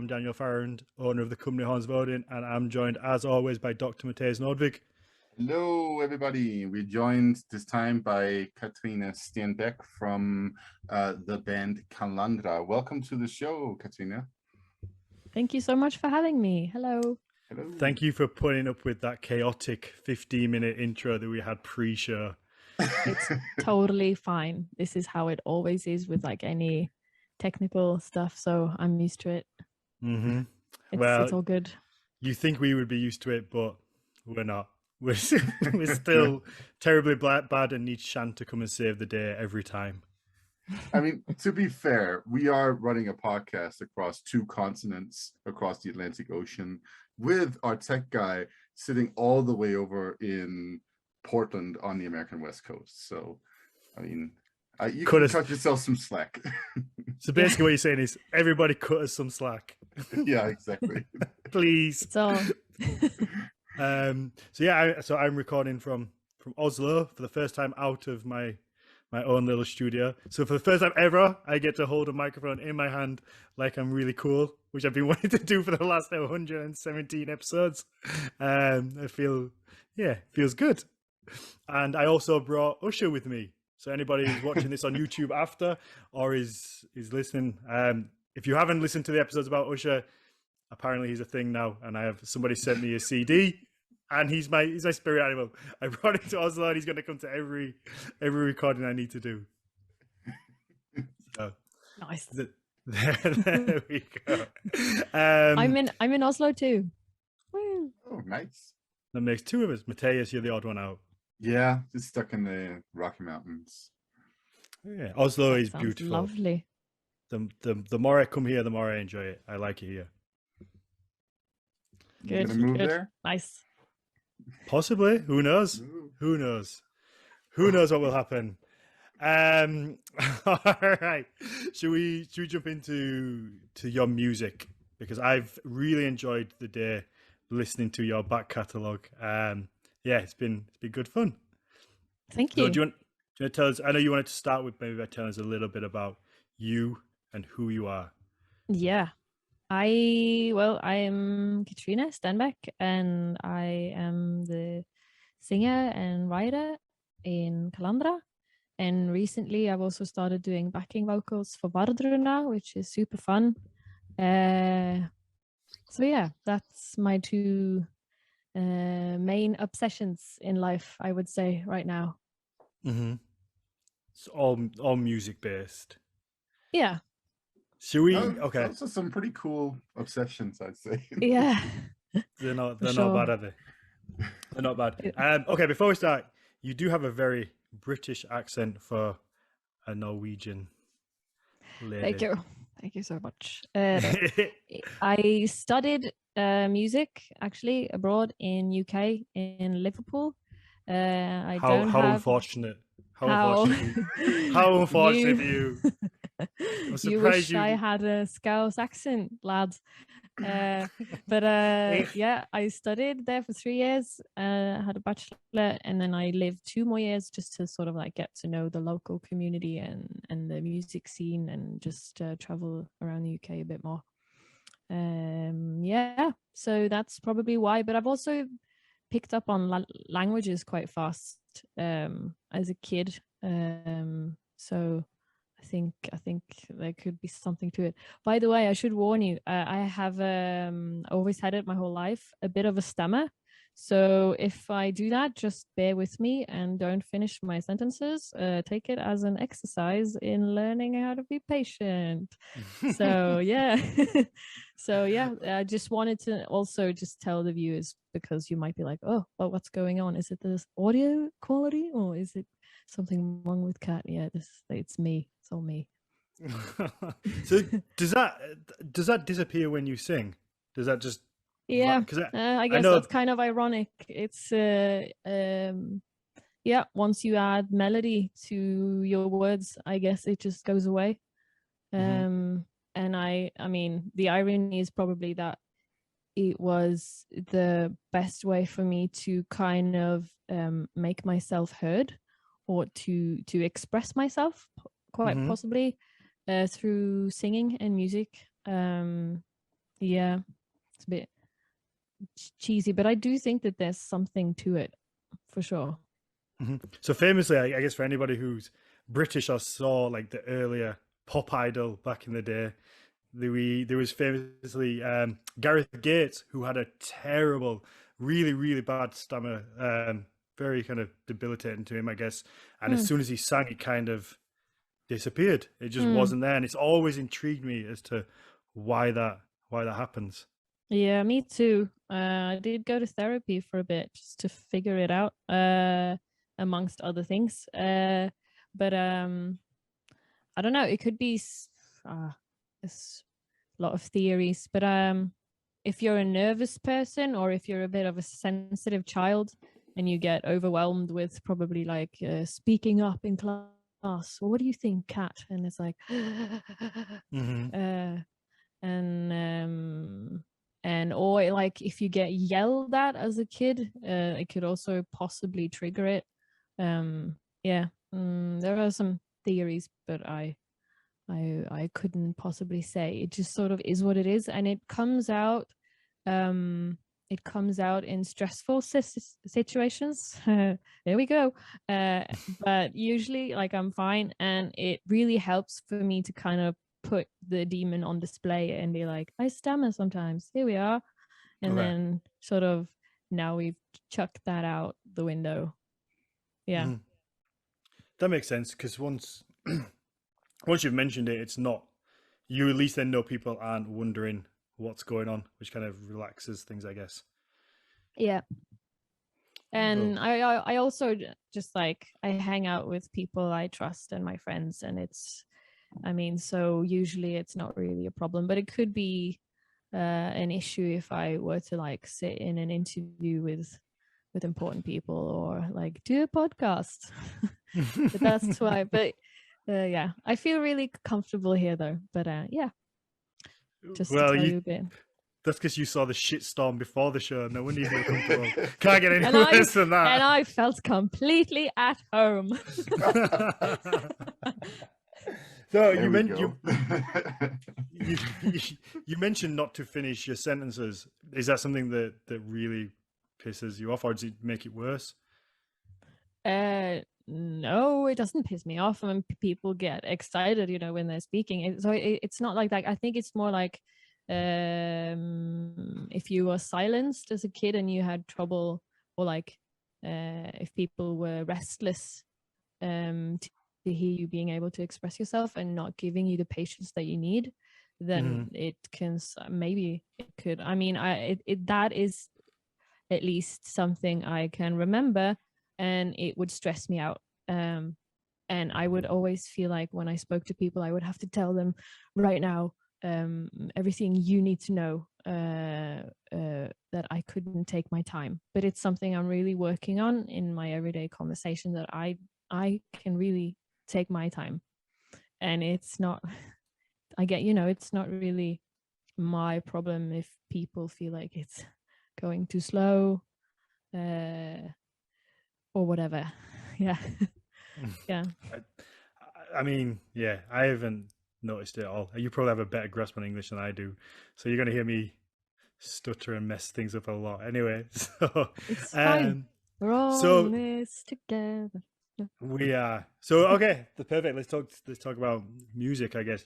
I'm Daniel Farrand, owner of the company Horns Voting, and I'm joined as always by Dr. Mathias Nordvig. Hello, everybody. We're joined this time by Katrine Stenbekk from the band Kalandra. Welcome to the show, Katrine. Thank you so much for having me. Hello. Hello. Thank you for putting up with that chaotic 15-minute intro that we had pre-show. It's totally fine. This is how it always is with like any technical stuff, so I'm used to it. Mm-hmm. It's all good. You think we would be used to it, but we're not. We're still terribly bad and need Shan to come and save the day every time. I mean, to be fair, we are running a podcast across 2 continents, across the Atlantic Ocean, with our tech guy sitting all the way over in Portland on the American West Coast. So, I mean, you can cut yourself some slack. So basically what you're saying is everybody cut us some slack. Yeah, exactly. Please. So so I'm recording from Oslo for the first time out of my own little studio. So for the first time ever, I get to hold a microphone in my hand like I'm really cool, which I've been wanting to do for the last 117 episodes. I feel, feels good. And I also brought Usher with me. So anybody who's watching this on YouTube after or is listening, if you haven't listened to the episodes about Usher, apparently he's a thing now. And somebody sent me a CD. And he's my spirit animal. I brought him to Oslo, and he's going to come to every recording I need to do. So, nice. There we go. I'm in Oslo too. Woo. Oh, nice. That makes 2 of us. Matthias, you're the odd one out. Yeah, just stuck in the Rocky Mountains. Yeah, Oslo is beautiful. Lovely. The more I come here, the more I enjoy it. I like it here. Good. You gonna move there? Nice. Possibly. Who knows? Who knows? Who knows what will happen? All right. Should we jump into your music? Because I've really enjoyed the day listening to your back catalogue. It's been good fun. Thank you. So do you want to tell us? I know you wanted to start with maybe by telling us a little bit about you and who you are. Yeah. I am Katrine Stenbekk, and I am the singer and writer in Kalandra. And recently I've also started doing backing vocals for Vardruna, which is super fun. So yeah, that's my 2 main obsessions in life, I would say, right now. Mm-hmm. It's all music based. Yeah. Should we? Okay. Those are some pretty cool obsessions, I'd say. Yeah. They're not bad, are they? They're not bad. Okay, before we start, you do have a very British accent for a Norwegian lady. Thank you so much. I studied music actually abroad in UK in Liverpool. How unfortunate. How unfortunate for you. You wish I had a Scouse accent, lad. But I studied there for 3 years, had a bachelor, and then I lived 2 more years just to sort of like get to know the local community and the music scene, and just travel around the UK a bit more. So that's probably why. But I've also picked up on languages quite fast as a kid. So I think there could be something to it. By the way, I should warn you, I have always had it my whole life, a bit of a stammer. So if I do that, just bear with me and don't finish my sentences. Take it as an exercise in learning how to be patient. So yeah. I just wanted to also just tell the viewers, because you might be like, oh, well, what's going on? Is it this audio quality, or is it something wrong with Kat? Yeah, it's me. It's all me. So does that disappear when you sing? Does that just? Yeah, I guess that's kind of ironic. It's once you add melody to your words, I guess it just goes away. And I mean, the irony is probably that it was the best way for me to kind of make myself heard, or to express myself quite possibly through singing and music. Yeah, it's a bit cheesy, but I do think that there's something to it for sure. So famously, I guess for anybody who's British or saw like the earlier pop idol back in the day, there was famously Gareth Gates, who had a terrible, really, really bad stammer, very kind of debilitating to him, I guess. And as soon as he sang, it kind of disappeared. It just wasn't there, and it's always intrigued me as to why that happens. Yeah, me too. I did go to therapy for a bit just to figure it out, amongst other things. But I don't know. It could be there's a lot of theories, but if you're a nervous person or if you're a bit of a sensitive child and you get overwhelmed with probably like speaking up in class, well, what do you think, Kat? And it's like, and or like if you get yelled at as a kid, it could also possibly trigger it. There are some theories, but I couldn't possibly say. It just sort of is what it is, and it comes out in stressful situations. There we go. But usually, like, I'm fine, and it really helps for me to kind of put the demon on display and be like, I stammer sometimes. Here we are. And then sort of now we've chucked that out the window. Yeah. That makes sense, because once you've mentioned it, it's not, you at least then know people aren't wondering what's going on, which kind of relaxes things, I guess. Yeah. And I also just like, I hang out with people I trust and my friends, and so usually it's not really a problem, but it could be an issue if I were to like sit in an interview with important people or like do a podcast. But that's why. But yeah, I feel really comfortable here though. But yeah, just to tell you a bit. That's because you saw the shitstorm before the show. No wonder you feel comfortable. Can't get any worse than that. And I felt completely at home. So you mentioned not to finish your sentences. Is that something that really pisses you off, or does it make it worse? No, it doesn't piss me off. I mean, people get excited, when they're speaking. So it's not like that. I think it's more like if you were silenced as a kid and you had trouble, or like if people were restless to hear you being able to express yourself and not giving you the patience that you need, then it can, maybe it could. I mean, that is at least something I can remember, and it would stress me out. And I would always feel like when I spoke to people, I would have to tell them right now everything you need to know, that I couldn't take my time. But it's something I'm really working on in my everyday conversation, that I can really take my time. And it's not, it's not really my problem if people feel like it's going too slow or whatever. Yeah. Yeah. I mean, yeah, I haven't noticed it at all. You probably have a better grasp on English than I do, so you're going to hear me stutter and mess things up a lot. Anyway, so it's fine. We're all in this together. We are. So okay, perfect. Let's talk about music, I guess.